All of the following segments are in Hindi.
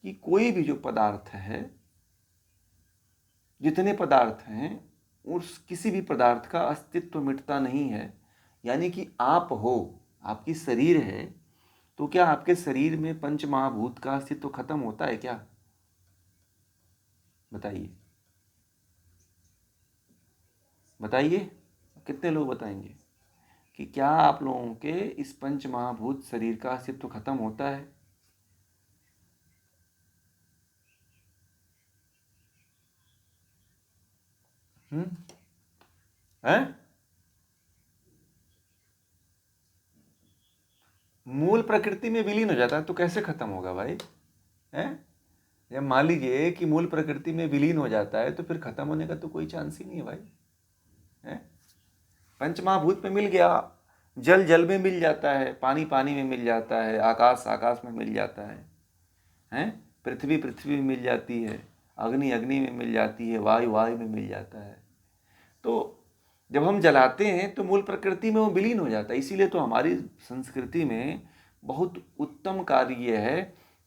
कि कोई भी जो पदार्थ है, जितने पदार्थ हैं, उस किसी भी पदार्थ का अस्तित्व मिटता नहीं है। यानी कि आप हो, आपकी शरीर है, तो क्या आपके शरीर में पंच महाभूत का अस्तित्व खत्म होता है क्या? बताइए बताइए, कितने लोग बताएंगे कि क्या आप लोगों के इस पंच महाभूत शरीर का अस्तित्व खत्म होता है? हैं? मूल प्रकृति में विलीन हो जाता है तो कैसे खत्म होगा भाई? हैं? जब मान लीजिए कि मूल प्रकृति में विलीन हो जाता है तो फिर खत्म होने का तो कोई चांस ही नहीं है भाई। हैं? पंचमहाभूत में मिल गया, जल जल में मिल जाता है, पानी पानी में मिल जाता है, आकाश आकाश में मिल जाता है, हैं? पृथ्वी पृथ्वी में मिल जाती है, अग्नि अग्नि में मिल जाती है, वायु वायु में मिल जाता है। तो जब हम जलाते हैं तो मूल प्रकृति में वो विलीन हो जाता है। इसीलिए तो हमारी संस्कृति में बहुत उत्तम कार्य यह है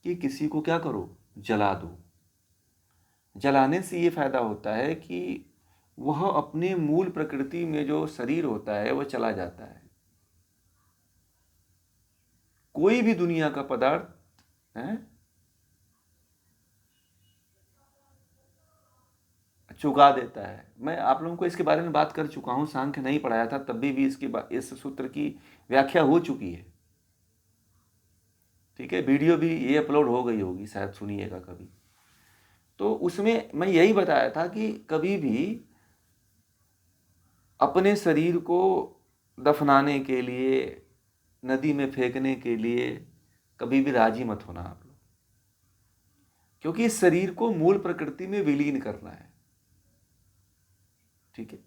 कि किसी को क्या करो, जला दो। जलाने से ये फायदा होता है कि वह अपने मूल प्रकृति में जो शरीर होता है वह चला जाता है। कोई भी दुनिया का पदार्थ है चुका देता है। मैं आप लोगों को इसके बारे में बात कर चुका हूं, सांख्य नहीं पढ़ाया था तब भी इस सूत्र की व्याख्या हो चुकी है। ठीक है, वीडियो भी ये अपलोड हो गई होगी, शायद सुनिएगा कभी। तो उसमें मैं यही बताया था कि कभी भी अपने शरीर को दफनाने के लिए, नदी में फेंकने के लिए कभी भी राजी मत होना आप लोग, क्योंकि इस शरीर को मूल प्रकृति में विलीन करना है। ठीक है,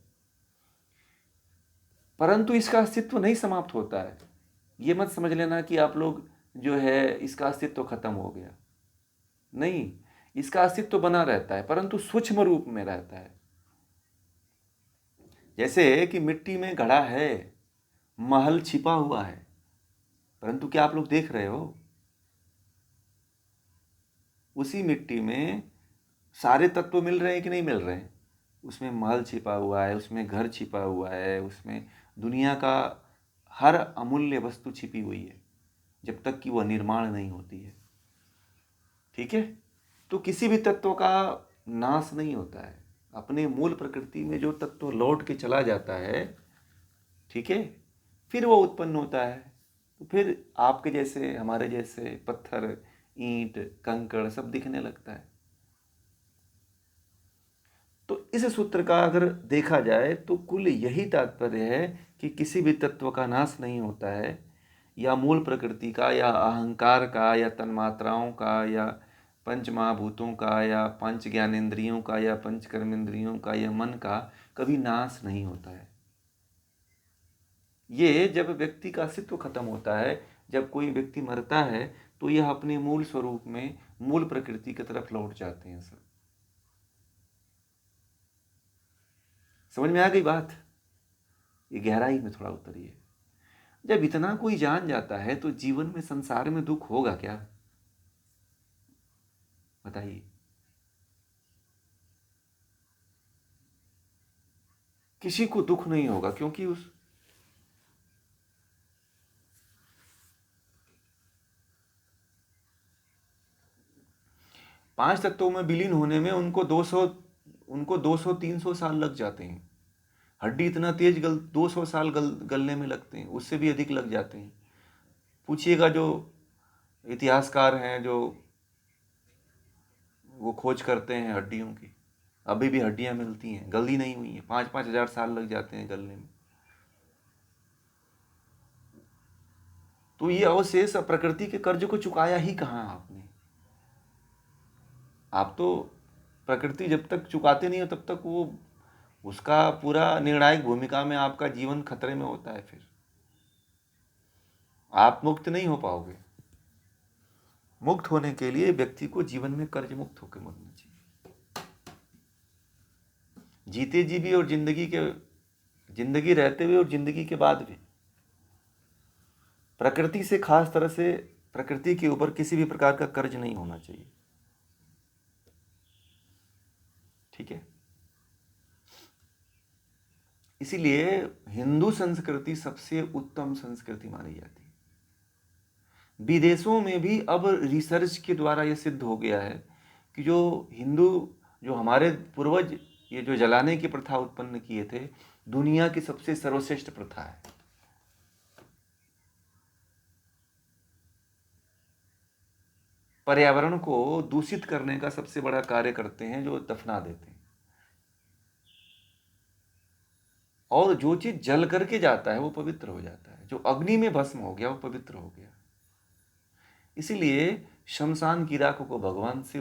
परंतु इसका अस्तित्व नहीं समाप्त होता है। ये मत समझ लेना कि आप लोग जो है इसका अस्तित्व खत्म हो गया, नहीं, इसका अस्तित्व बना रहता है परंतु सूक्ष्म रूप में रहता है। जैसे कि मिट्टी में घड़ा है, महल छिपा हुआ है, परंतु क्या आप लोग देख रहे हो? उसी मिट्टी में सारे तत्व मिल रहे हैं कि नहीं मिल रहे हैं? उसमें महल छिपा हुआ है, उसमें घर छिपा हुआ है, उसमें दुनिया का हर अमूल्य वस्तु छिपी हुई है, जब तक कि वह निर्माण नहीं होती है। ठीक है, तो किसी भी तत्व का नाश नहीं होता है। अपने मूल प्रकृति में जो तत्व लौट के चला जाता है, ठीक है, फिर वो उत्पन्न होता है। तो फिर आपके जैसे, हमारे जैसे पत्थर, ईंट, कंकड़ सब दिखने लगता है। तो इस सूत्र का अगर देखा जाए तो कुल यही तात्पर्य है कि किसी भी तत्व का नाश नहीं होता है, या मूल प्रकृति का, या अहंकार का, या तन्मात्राओं का, या पंच महाभूतों का, या पंच ज्ञानेंद्रियों का, या पंच कर्मेंद्रियों का, या मन का कभी नाश नहीं होता है। ये जब व्यक्ति का अस्तित्व खत्म होता है, जब कोई व्यक्ति मरता है, तो यह अपने मूल स्वरूप में, मूल प्रकृति की तरफ लौट जाते हैं। सब समझ में आ गई बात? ये गहराई में थोड़ा उतरिए। जब इतना कोई जान जाता है तो जीवन में, संसार में दुख होगा क्या? बताइए। किसी को दुख नहीं होगा, क्योंकि उस 5 तत्वों में विलीन होने में उनको 200-300 साल लग जाते हैं। हड्डी इतना तेज 200 साल गलने में लगते हैं, उससे भी अधिक लग जाते हैं। पूछिएगा जो इतिहासकार हैं, जो वो खोज करते हैं हड्डियों की, अभी भी हड्डियां मिलती हैं, गली नहीं हुई हैं, 5-5 हजार साल लग जाते हैं गलने में। तो ये अवशेष प्रकृति के कर्ज को चुकाया ही कहाँ आपने? आप तो प्रकृति जब तक चुकाते नहीं हो तब तक वो, उसका पूरा निर्णायक भूमिका में आपका जीवन खतरे में होता है। फिर आप मुक्त नहीं हो पाओगे। मुक्त होने के लिए व्यक्ति को जीवन में कर्ज मुक्त होकर मरना चाहिए। जीते जी भी, और जिंदगी रहते हुए और जिंदगी के बाद भी प्रकृति से, खास तरह से प्रकृति के ऊपर किसी भी प्रकार का कर्ज नहीं होना चाहिए। ठीक है। इसीलिए हिंदू संस्कृति सबसे उत्तम संस्कृति मानी जाती है। विदेशों में भी अब रिसर्च के द्वारा यह सिद्ध हो गया है कि जो हमारे पूर्वज ये जो जलाने की प्रथा उत्पन्न किए थे, दुनिया की सबसे सर्वश्रेष्ठ प्रथा है। पर्यावरण को दूषित करने का सबसे बड़ा कार्य करते हैं जो दफना देते हैं। और जो चीज जल करके जाता है वो पवित्र हो जाता है, जो अग्नि में भस्म हो गया वो पवित्र हो गया। इसीलिए शमशान की राख को भगवान से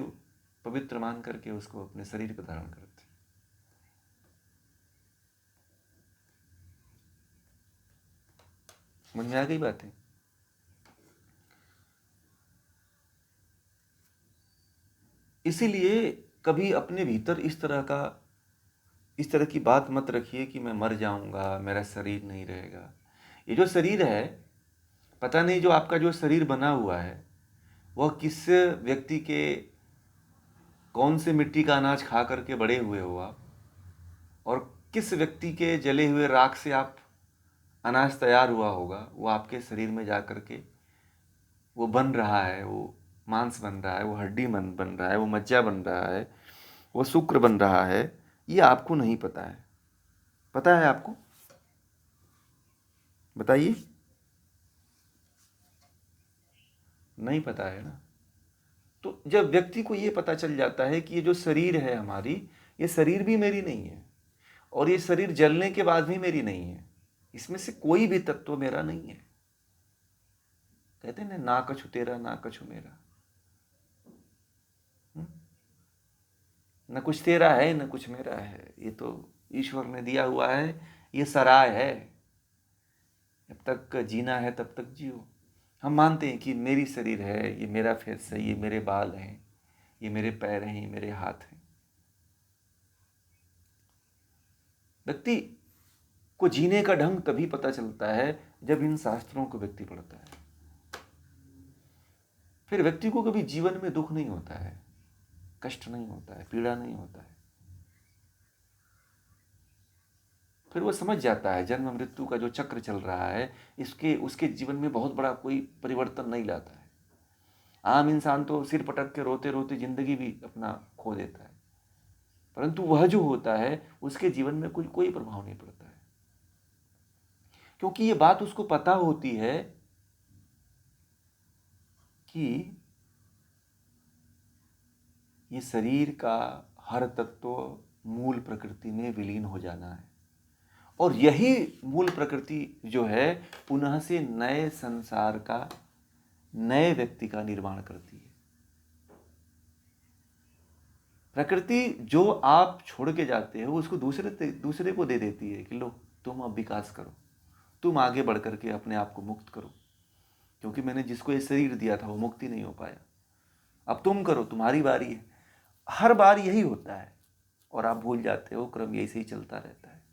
पवित्र मान करके उसको अपने शरीर पर धारण करते हैं। समझ में आ गई बातें? इसीलिए कभी अपने भीतर इस तरह की बात मत रखिए कि मैं मर जाऊंगा, मेरा शरीर नहीं रहेगा। ये जो शरीर है, पता नहीं जो आपका जो शरीर बना हुआ है वह किस व्यक्ति के कौन से मिट्टी का अनाज खा करके बड़े हुए हो आप, और किस व्यक्ति के जले हुए राख से आप अनाज तैयार हुआ होगा, वो आपके शरीर में जा करके वो बन रहा है, वो मांस बन रहा है, वो हड्डी बन रहा है, वो मज्जा बन रहा है, वो शुक्र बन रहा है। ये आपको नहीं पता है। पता है आपको? बताइए। नहीं पता है ना। तो जब व्यक्ति को ये पता चल जाता है कि ये जो शरीर है हमारी, ये शरीर भी मेरी नहीं है और ये शरीर जलने के बाद भी मेरी नहीं है, इसमें से कोई भी तत्व मेरा नहीं है। कहते हैं ना कछु तेरा ना कछु मेरा। न कुछ तेरा है न कुछ मेरा है, ये तो ईश्वर ने दिया हुआ है, ये सराय है। जब तक जीना है तब तक जियो। हम मानते हैं कि मेरी शरीर है, ये मेरा फेस है, ये मेरे बाल हैं, ये मेरे पैर हैं, ये मेरे हाथ हैं। व्यक्ति को जीने का ढंग तभी पता चलता है जब इन शास्त्रों को व्यक्ति पढ़ता है। फिर व्यक्ति को कभी जीवन में दुख नहीं होता है, कष्ट नहीं होता है, पीड़ा नहीं होता है। फिर वो समझ जाता है जन्म मृत्यु का जो चक्र चल रहा है, इसके उसके जीवन में बहुत बड़ा कोई परिवर्तन नहीं लाता है। आम इंसान तो सिर पटक के रोते रोते जिंदगी भी अपना खो देता है, परंतु वह जो होता है उसके जीवन में कोई प्रभाव नहीं पड़ता है, क्योंकि ये बात उसको पता होती है कि ये शरीर का हर तत्व मूल प्रकृति में विलीन हो जाना है, और यही मूल प्रकृति जो है पुनः से नए संसार का, नए व्यक्ति का निर्माण करती है। प्रकृति जो आप छोड़ के जाते हो उसको दूसरे को दे देती है कि लो तुम अब विकास करो, तुम आगे बढ़ करके अपने आप को मुक्त करो, क्योंकि मैंने जिसको ये शरीर दिया था वो मुक्ति नहीं हो पाया, अब तुम करो, तुम्हारी बारी है। हर बार यही होता है और आप भूल जाते हो, क्रम यही से ही चलता रहता है।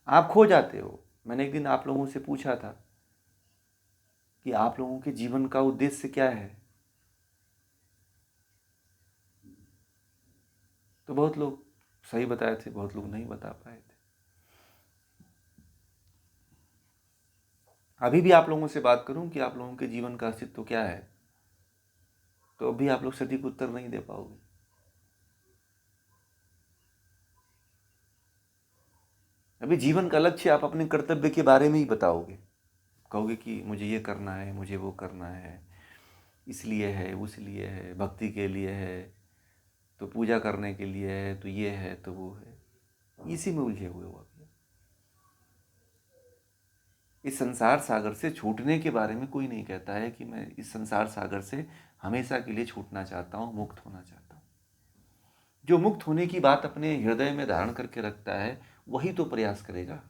आप खो जाते हो। मैंने एक दिन आप लोगों से पूछा था कि आप लोगों के जीवन का उद्देश्य क्या है, तो बहुत लोग सही बताए थे, बहुत लोग नहीं बता पाए थे। अभी भी आप लोगों से बात करूं कि आप लोगों के जीवन का अस्तित्व क्या है, तो अभी आप लोग सटीक उत्तर नहीं दे पाओगे। अभी जीवन का लक्ष्य आप अपने कर्तव्य के बारे में ही बताओगे, कहोगे कि मुझे ये करना है, मुझे वो करना है, इसलिए है, उसलिए है, भक्ति के लिए है, तो पूजा करने के लिए है, तो ये है तो वो है, इसी में उलझे हुए हो आप। इस संसार सागर से छूटने के बारे में कोई नहीं कहता है कि मैं इस संसार सागर से हमेशा के लिए छूटना चाहता हूँ, मुक्त होना चाहता हूँ। जो मुक्त होने की बात अपने हृदय में धारण करके रखता है वही तो प्रयास करेगा।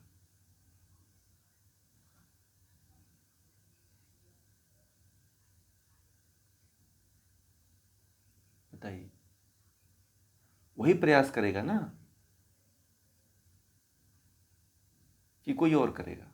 बताइए, वही प्रयास करेगा ना कि कोई और करेगा?